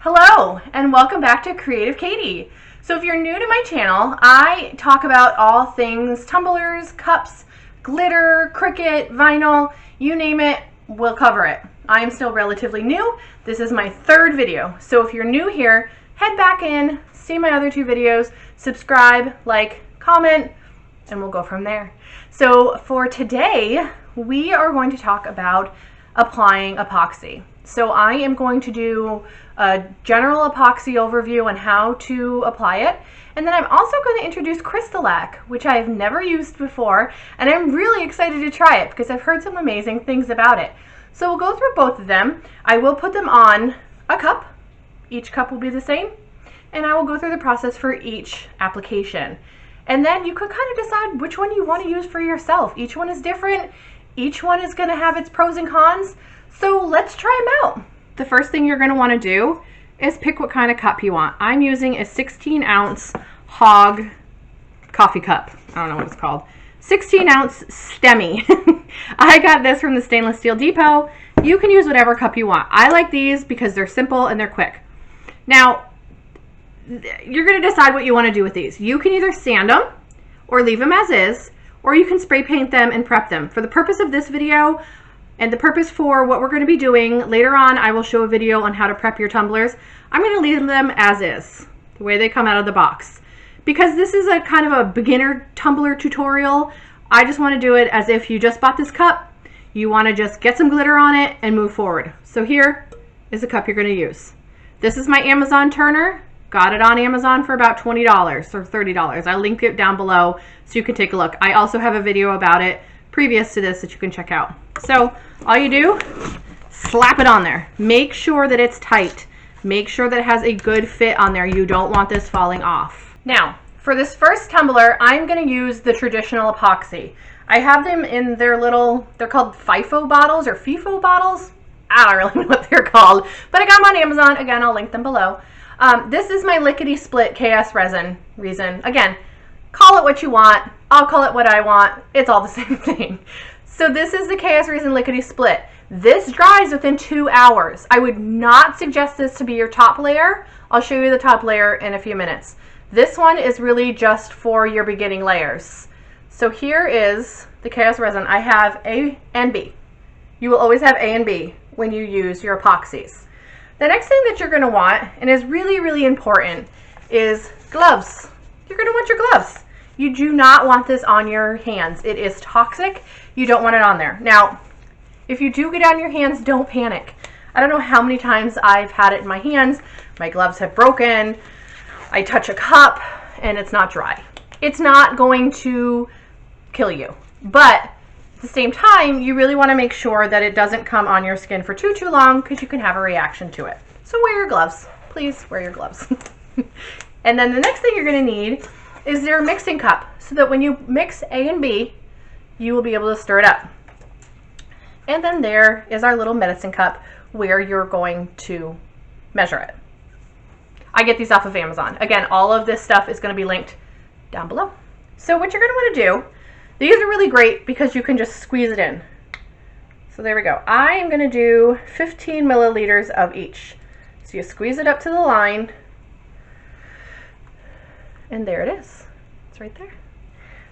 Hello and welcome back to Creative Katie. So if you're new to my channel, I talk about all things tumblers, cups, glitter, Cricut, vinyl, you name it, we'll cover it. I am still relatively new. This is my third video. So if you're new here, head back in, see my other two videos, subscribe, like, comment, and we'll go from there. So for today, we are going to talk about applying epoxy. So I am going to do a general epoxy overview on how to apply it. And then I'm also going to introduce Crystalac, which I've never used before. And I'm really excited to try it because I've heard some amazing things about it. So we'll go through both of them. I will put them on a cup. Each cup will be the same. And I will go through the process for each application. And then you could kind of decide which one you want to use for yourself. Each one is different. Each one is going to have its pros and cons. So let's try them out. The first thing you're going to want to do is pick what kind of cup you want. I'm using a 16-ounce Hog coffee cup. I don't know what it's called. 16-ounce STEMI. I got this from the Stainless Steel Depot. You can use whatever cup you want. I like these because they're simple and they're quick. Now, you're going to decide what you want to do with these. You can either sand them or leave them as is, or you can spray paint them and prep them. For the purpose of this video, and the purpose for what we're going to be doing, later on I will show a video on how to prep your tumblers. I'm going to leave them as is, the way they come out of the box. Because this is a kind of a beginner tumbler tutorial, I just want to do it as if you just bought this cup, you want to just get some glitter on it and move forward. So here is the cup you're going to use. This is my Amazon turner. Got it on Amazon for about $20 or $30. I'll link it down below so you can take a look. I also have a video about it previous to this that you can check out. So all you do, slap it on there. Make sure that it's tight. Make sure that it has a good fit on there. You don't want this falling off. Now, for this first tumbler, I'm going to use the traditional epoxy. I have them in their little, they're called FIFO bottles or FIFO bottles. I don't really know what they're called, but I got them on Amazon. Again, I'll link them below. This is my lickety split KS resin. Again, call it what you want. I'll call it what I want. It's all the same thing. So this is the KS resin lickety split. This dries within 2 hours. I would not suggest this to be your top layer. I'll show you the top layer in a few minutes. This one is really just for your beginning layers. So here is the KS resin. I have A and B. You will always have A and B when you use your epoxies. The next thing that you're going to want, and is really, really important, is gloves. You're going to want your gloves. You do not want this on your hands. It is toxic. You don't want it on there. Now, if you do get on your hands, don't panic. I don't know how many times I've had it in my hands. My gloves have broken. I touch a cup and it's not dry. It's not going to kill you. But at the same time, you really want to make sure that it doesn't come on your skin for too long because you can have a reaction to it. So wear your gloves. Please wear your gloves. And then the next thing you're going to need is their mixing cup so that when you mix A and B, you will be able to stir it up. And then there is our little medicine cup where you're going to measure it. I get these off of Amazon. Again, all of this stuff is going to be linked down below. So what you're going to want to do, these are really great because you can just squeeze it in. So there we go. I am going to do 15 milliliters of each. So you squeeze it up to the line. And there it is. It's right there.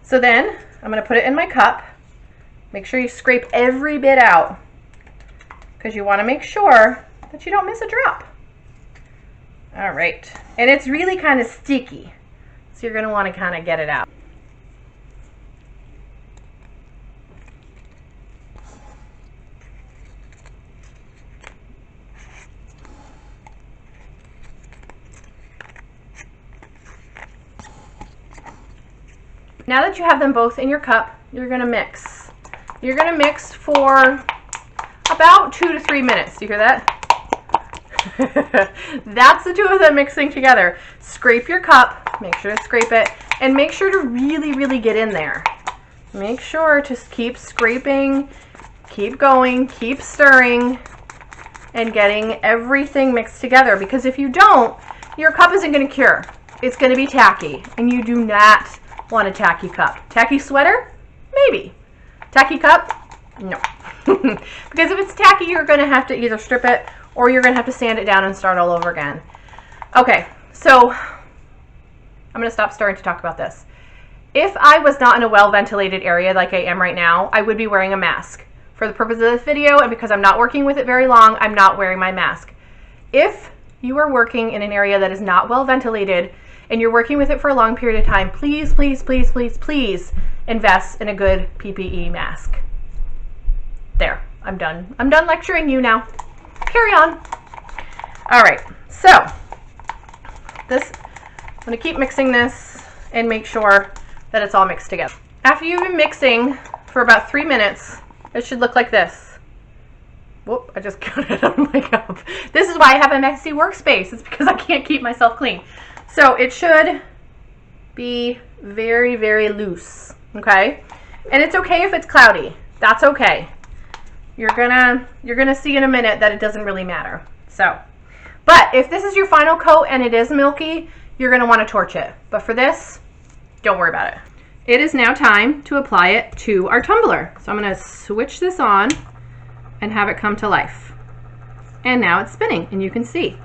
So then I'm going to put it in my cup. Make sure you scrape every bit out because you want to make sure that you don't miss a drop. All right. And it's really kind of sticky. So you're going to want to kind of get it out. Now that you have them both in your cup, you're going to mix. You're going to mix for about 2 to 3 minutes. Do you hear that? That's the two of them mixing together. Scrape your cup. Make sure to scrape it. And make sure to really, really get in there. Make sure to keep scraping, keep going, keep stirring, and getting everything mixed together. Because if you don't, your cup isn't going to cure. It's going to be tacky. And you do not want a tacky cup. Tacky sweater? Maybe. Tacky cup? No. Because if it's tacky, you're going to have to either strip it or you're gonna have to sand it down and start all over again. Okay, so I'm gonna stop starting to talk about this. If I was not in a well-ventilated area like I am right now, I would be wearing a mask. For the purpose of this video, and because I'm not working with it very long, I'm not wearing my mask. If you are working in an area that is not well ventilated and you're working with it for a long period of time, please, please, please, please, please invest in a good PPE mask. There, I'm done. I'm done lecturing you now. Carry on. All right, so I'm gonna keep mixing this and make sure that it's all mixed together. After you've been mixing for about 3 minutes, it should look like this. Whoop, I just got it on my cup. This is why I have a messy workspace. It's because I can't keep myself clean. So it should be very, very loose, okay? And it's okay if it's cloudy. That's okay. You're gonna see in a minute that it doesn't really matter. So, but if this is your final coat and it is milky, you're gonna wanna torch it. But for this, don't worry about it. It is now time to apply it to our tumbler. So I'm gonna switch this on and have it come to life. And now it's spinning, and you can see.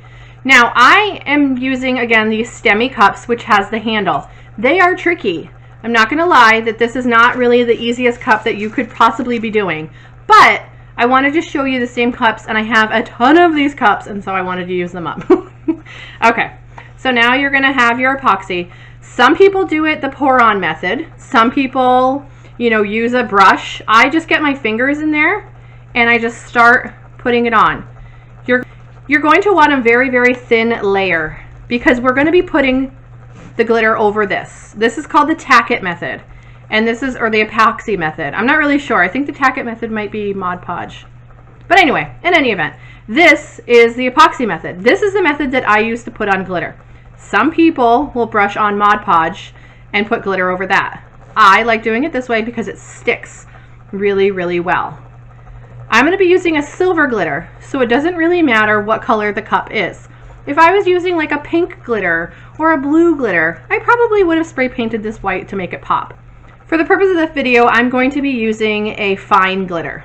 Now I am using, again, these STEMI cups, which has the handle. They are tricky. I'm not gonna lie that this is not really the easiest cup that you could possibly be doing, but I wanted to show you the same cups, and I have a ton of these cups, and so I wanted to use them up. Okay, so now you're gonna have your epoxy. Some people do it the pour-on method. Some people, use a brush. I just get my fingers in there, and I just start putting it on. You're going to want a very, very thin layer because we're going to be putting the glitter over this. This is called the tack it method, and or the epoxy method. I'm not really sure. I think the tack it method might be Mod Podge. But anyway, in any event, this is the epoxy method. This is the method that I use to put on glitter. Some people will brush on Mod Podge and put glitter over that. I like doing it this way because it sticks really, really well. I'm going to be using a silver glitter, so it doesn't really matter what color the cup is. If I was using like a pink glitter or a blue glitter, I probably would have spray painted this white to make it pop. For the purpose of this video, I'm going to be using a fine glitter.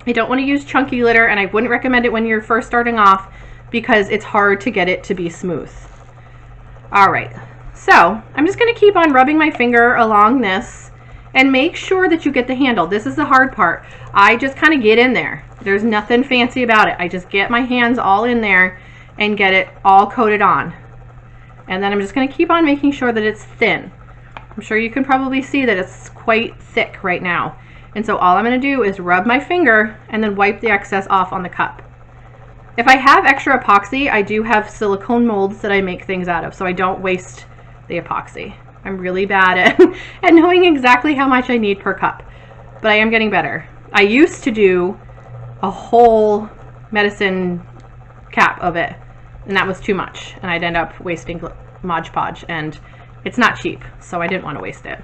I don't want to use chunky glitter, and I wouldn't recommend it when you're first starting off because it's hard to get it to be smooth. All right, so I'm just going to keep on rubbing my finger along this and make sure that you get the handle. This is the hard part. I just kind of get in there. There's nothing fancy about it. I just get my hands all in there and get it all coated on. And then I'm just going to keep on making sure that it's thin. I'm sure you can probably see that it's quite thick right now. And so all I'm going to do is rub my finger and then wipe the excess off on the cup. If I have extra epoxy, I do have silicone molds that I make things out of, so I don't waste the epoxy. I'm really bad at knowing exactly how much I need per cup, but I am getting better. I used to do a whole medicine cap of it, and that was too much, and I'd end up wasting Mod Podge, and it's not cheap, so I didn't want to waste it.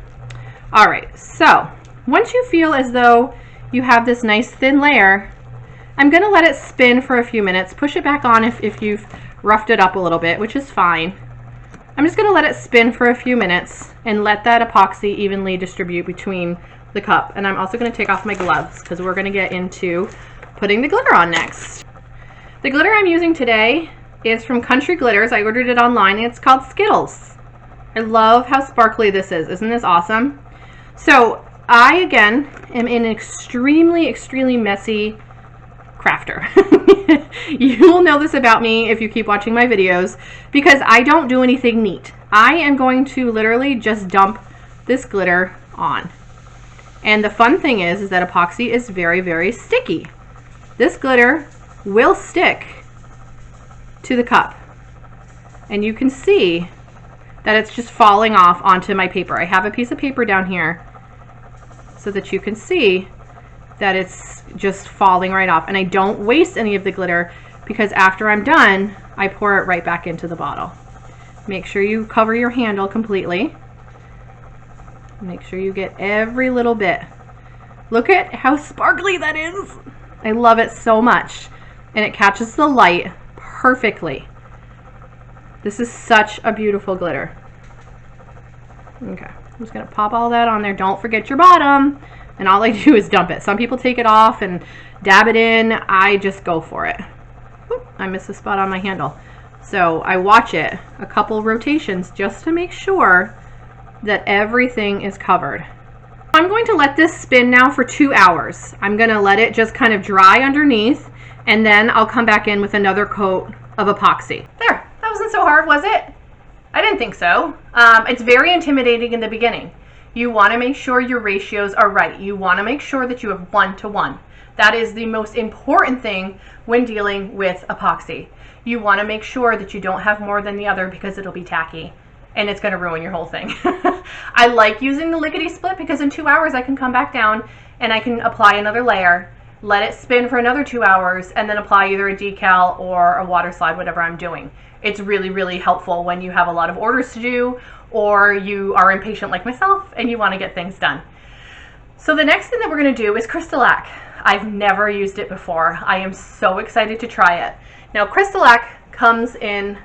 All right, so once you feel as though you have this nice thin layer, I'm going to let it spin for a few minutes. Push it back on if you've roughed it up a little bit, which is fine. I'm just going to let it spin for a few minutes and let that epoxy evenly distribute between the cup. And I'm also going to take off my gloves because we're going to get into putting the glitter on next. The glitter I'm using today is from Country Glitters. I ordered it online, and it's called Skittles. I love how sparkly this is. Isn't this awesome? So I, again, am an extremely, extremely messy crafter. You will know this about me if you keep watching my videos because I don't do anything neat. I am going to literally just dump this glitter on. And the fun thing is that epoxy is very, very sticky. This glitter will stick to the cup. And you can see that it's just falling off onto my paper. I have a piece of paper down here so that you can see that it's just falling right off. And I don't waste any of the glitter because after I'm done, I pour it right back into the bottle. Make sure you cover your handle completely. Make sure you get every little bit. Look at how sparkly that is. I love it so much. And it catches the light perfectly. This is such a beautiful glitter. Okay, I'm just gonna pop all that on there. Don't forget your bottom. And all I do is dump it. Some people take it off and dab it in. I just go for it. Oop, I missed a spot on my handle. So I watch it a couple rotations just to make sure that everything is covered. I'm going to let this spin now for 2 hours. I'm going to let it just kind of dry underneath, and then I'll come back in with another coat of epoxy. There, that wasn't so hard, was it? I didn't think so. It's very intimidating in the beginning. You want to make sure your ratios are right. You want to make sure that you have 1-to-1. That is the most important thing when dealing with epoxy. You want to make sure that you don't have more than the other because it'll be tacky and it's going to ruin your whole thing. I like using the lickety split because in 2 hours I can come back down and I can apply another layer, let it spin for another 2 hours, and then apply either a decal or a water slide, whatever I'm doing. It's really, really helpful when you have a lot of orders to do or you are impatient like myself and you want to get things done. So the next thing that we're going to do is Crystalac. I've never used it before. I am so excited to try it. Now Crystalac comes in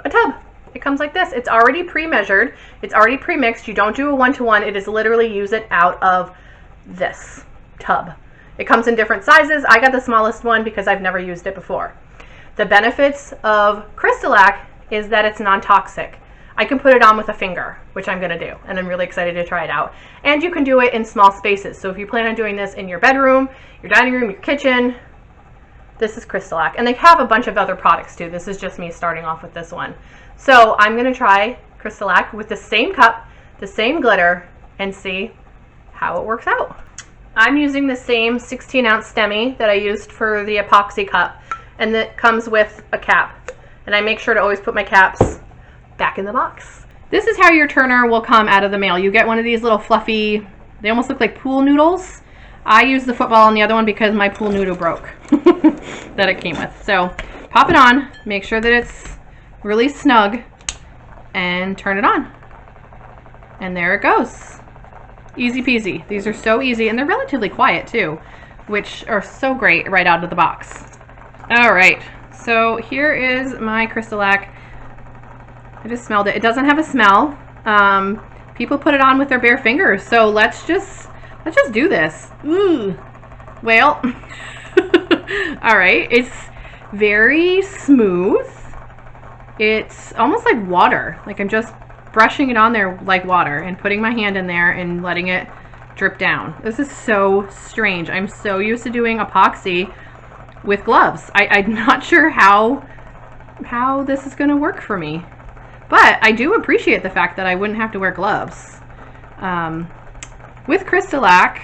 a tub. It comes like this. It's already pre-measured. It's already pre-mixed. You don't do a 1-to-1. It is literally use it out of this tub. It comes in different sizes. I got the smallest one because I've never used it before. The benefits of Crystalac is that it's non-toxic. I can put it on with a finger, which I'm going to do, and I'm really excited to try it out. And you can do it in small spaces. So if you plan on doing this in your bedroom, your dining room, your kitchen, this is Crystalac. And they have a bunch of other products too. This is just me starting off with this one. So I'm going to try Crystalac with the same cup, the same glitter, and see how it works out. I'm using the same 16-ounce stemmy that I used for the epoxy cup, and that comes with a cap. And I make sure to always put my caps back in the box. This is how your turner will come out of the mail. You get one of these little fluffy, they almost look like pool noodles. I use the football on the other one because my pool noodle broke that it came with. So pop it on, make sure that it's really snug, and turn it on. And there it goes. Easy peasy. These are so easy, and they're relatively quiet too, which are so great right out of the box. All right, so here is my Crystalac. I just smelled it. It doesn't have a smell. People put it on with their bare fingers, so let's just do this. Ooh. Well, all right. It's very smooth. It's almost like water. Like I'm just brushing it on there like water and putting my hand in there and letting it drip down. This is so strange. I'm so used to doing epoxy with gloves. I'm not sure how this is going to work for me. But I do appreciate the fact that I wouldn't have to wear gloves. With Crystalac,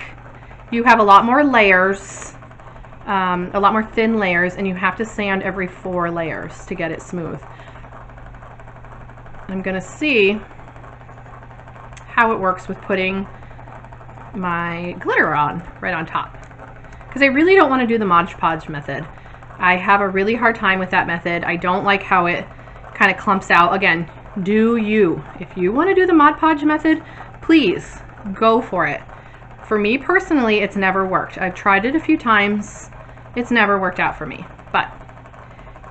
you have a lot more layers, a lot more thin layers, and you have to sand every 4 layers to get it smooth. I'm going to see how it works with putting my glitter on right on top. Because I really don't want to do the Mod Podge method. I have a really hard time with that method. I don't like how it kind of clumps out. Again, do you. If you want to do the Mod Podge method, please go for it. For me personally, it's never worked. I've tried it a few times. It's never worked out for me. But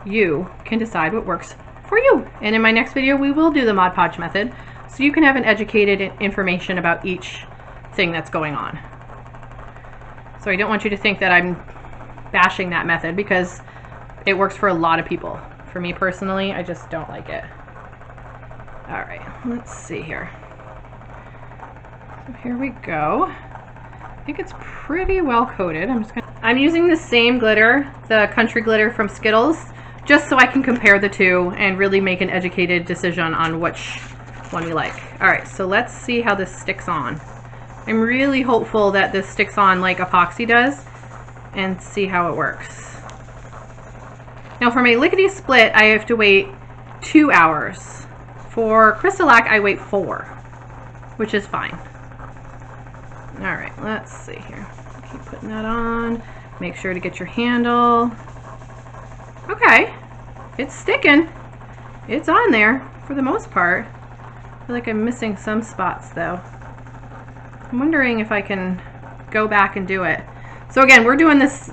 you can decide what works for you. And in my next video, we will do the Mod Podge method, so you can have an educated information about each thing that's going on. So I don't want you to think that I'm bashing that method, because it works for a lot of people. For me personally, I just don't like it. All right, let's see here. So here we go. I think it's pretty well coated. I'm using the same glitter, the Country Glitter from Skittles, just so I can compare the two and really make an educated decision on which one we like. All right, so let's see how this sticks on. I'm really hopeful that this sticks on like epoxy does, and see how it works. Now for my lickety split, I have to wait 2 hours. For Crystalac, I wait 4, which is fine. All right, let's see here. Keep putting that on. Make sure to get your handle. Okay, it's sticking. It's on there for the most part. I feel like I'm missing some spots though. I'm wondering if I can go back and do it. So again, we're doing this,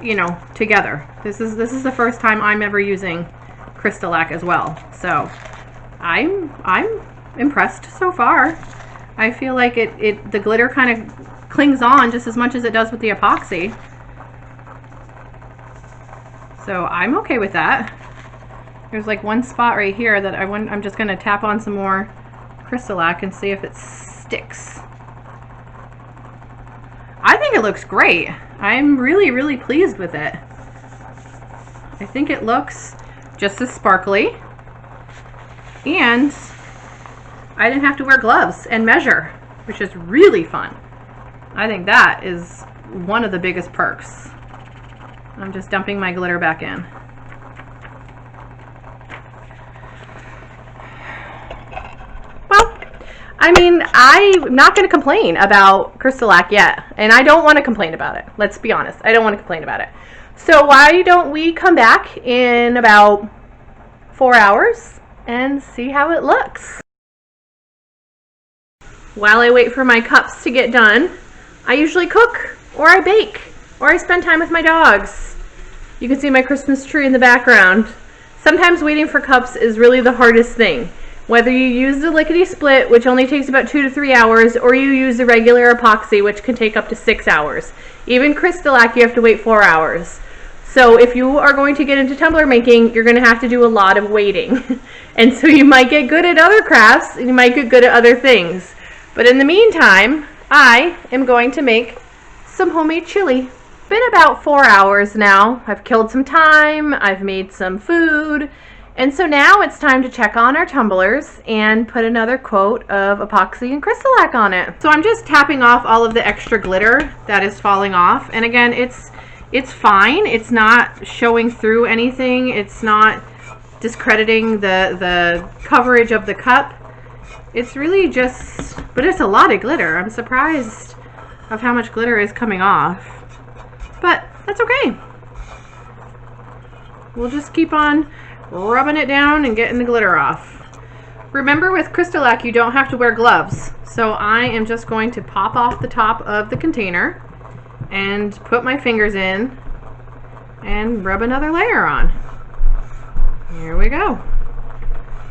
you know, together. This is the first time I'm ever using Crystalac as well. So I'm impressed so far. I feel like the glitter kind of clings on just as much as it does with the epoxy. So I'm okay with that. There's like one spot right here that I'm just gonna tap on some more Crystalac and see if it sticks. I think it looks great. I'm really, really pleased with it. I think it looks just as sparkly, and I didn't have to wear gloves and measure, which is really fun. I think that is one of the biggest perks. I'm just dumping my glitter back in. Well, I mean, I'm not going to complain about Crystalac yet, and I don't want to complain about it. Let's be honest. I don't want to complain about it. So why don't we come back in about 4 hours and see how it looks? While I wait for my cups to get done, I usually cook, or I bake, or I spend time with my dogs. You can see my Christmas tree in the background. Sometimes waiting for cups is really the hardest thing. Whether you use the lickety split, which only takes about 2 to 3 hours, or you use the regular epoxy, which can take up to 6 hours. Even Crystalac, you have to wait 4 hours. So if you are going to get into tumbler making, you're going to have to do a lot of waiting. And so you might get good at other crafts, and you might get good at other things. But in the meantime, I am going to make some homemade chili. Been about 4 hours now. I've killed some time, I've made some food, and so now it's time to check on our tumblers and put another coat of epoxy and Crystalac on it. So I'm just tapping off all of the extra glitter that is falling off, and again, it's fine. It's not showing through anything. It's not discrediting the coverage of the cup. It's really just, but it's a lot of glitter. I'm surprised of how much glitter is coming off, but that's okay. We'll just keep on rubbing it down and getting the glitter off. Remember, with Crystalac, you don't have to wear gloves. So I am just going to pop off the top of the container and put my fingers in and rub another layer on. Here we go.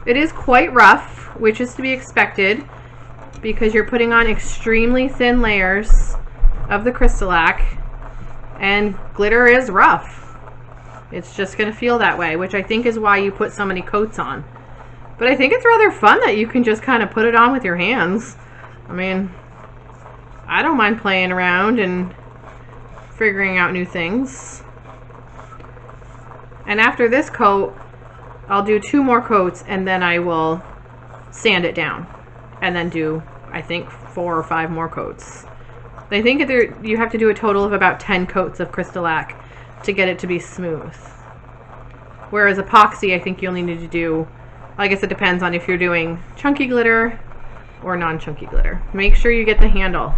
It is quite rough, which is to be expected because you're putting on extremely thin layers of the Crystalac, and glitter is rough. It's just going to feel that way, which I think is why you put so many coats on. But I think it's rather fun that you can just kind of put it on with your hands. I mean, I don't mind playing around and figuring out new things. And after this coat, I'll do 2 more coats, and then I will sand it down and then do, I think, 4 or 5 more coats. I think you have to do a total of about 10 coats of Crystalac to get it to be smooth. Whereas epoxy, I think you only need to do, I guess it depends on if you're doing chunky glitter or non-chunky glitter. Make sure you get the handle.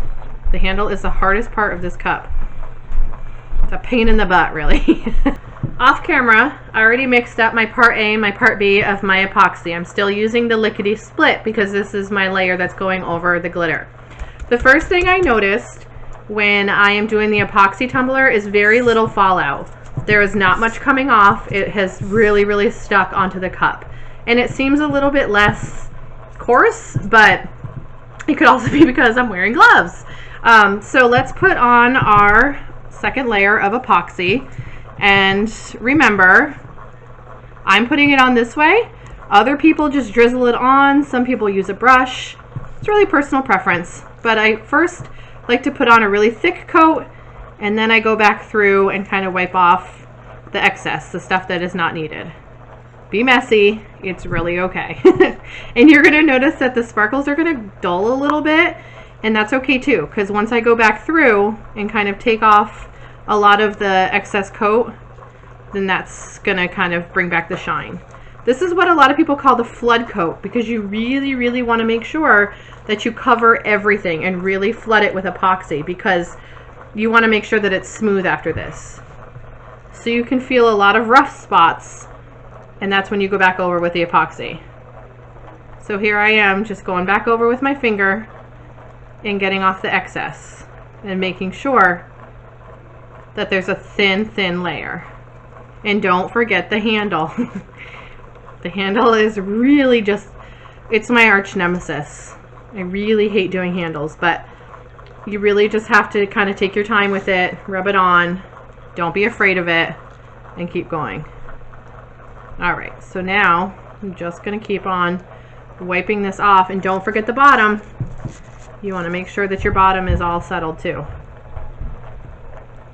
The handle is the hardest part of this cup. It's a pain in the butt, really. Off camera, I already mixed up my part A and my part B of my epoxy. I'm still using the lickety split because this is my layer that's going over the glitter. The first thing I noticed when I am doing the epoxy tumbler is very little fallout. There is not much coming off. It has really, really stuck onto the cup. And it seems a little bit less coarse, but it could also be because I'm wearing gloves. So let's put on our second layer of epoxy. And remember, I'm putting it on this way. Other people just drizzle it on. Some people use a brush. It's really personal preference. But I first like to put on a really thick coat, and then I go back through and kind of wipe off the excess, the stuff that is not needed. Be messy. It's really okay. And you're going to notice that the sparkles are going to dull a little bit, and that's okay too, because once I go back through and kind of take off a lot of the excess coat, then that's going to kind of bring back the shine. This is what a lot of people call the flood coat, because you really, really want to make sure that you cover everything and really flood it with epoxy, because you want to make sure that it's smooth after this. So you can feel a lot of rough spots, and that's when you go back over with the epoxy. So here I am just going back over with my finger and getting off the excess and making sure that there's a thin layer. And don't forget the handle. The handle is really just, it's my arch nemesis. I really hate doing handles, but you really just have to kind of take your time with it, rub it on. Don't be afraid of it. and keep going. All right, so now I'm just gonna keep on wiping this off, and don't forget the bottom. You wanna make sure that your bottom is all settled too.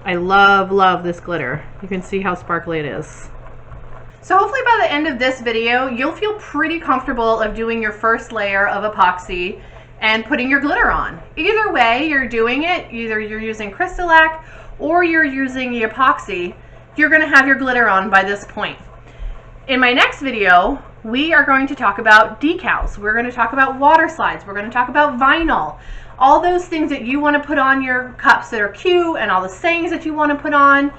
I love this glitter. You can see how sparkly it is. So hopefully by the end of this video, you'll feel pretty comfortable of doing your first layer of epoxy and putting your glitter on. Either way you're doing it, either you're using Crystalac or you're using the epoxy, you're gonna have your glitter on by this point. In my next video, we are going to talk about decals. We're going to talk about water slides. We're going to talk about vinyl. All those things that you want to put on your cups that are cute, and all the sayings that you want to put on.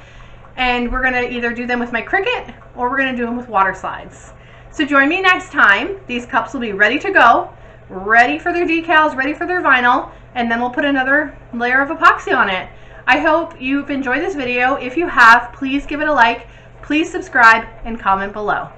And we're going to either do them with my Cricut or we're going to do them with water slides. So join me next time. These cups will be ready to go, ready for their decals, ready for their vinyl, and then we'll put another layer of epoxy on it. I hope you've enjoyed this video. If you have, please give it a like. Please subscribe and comment below.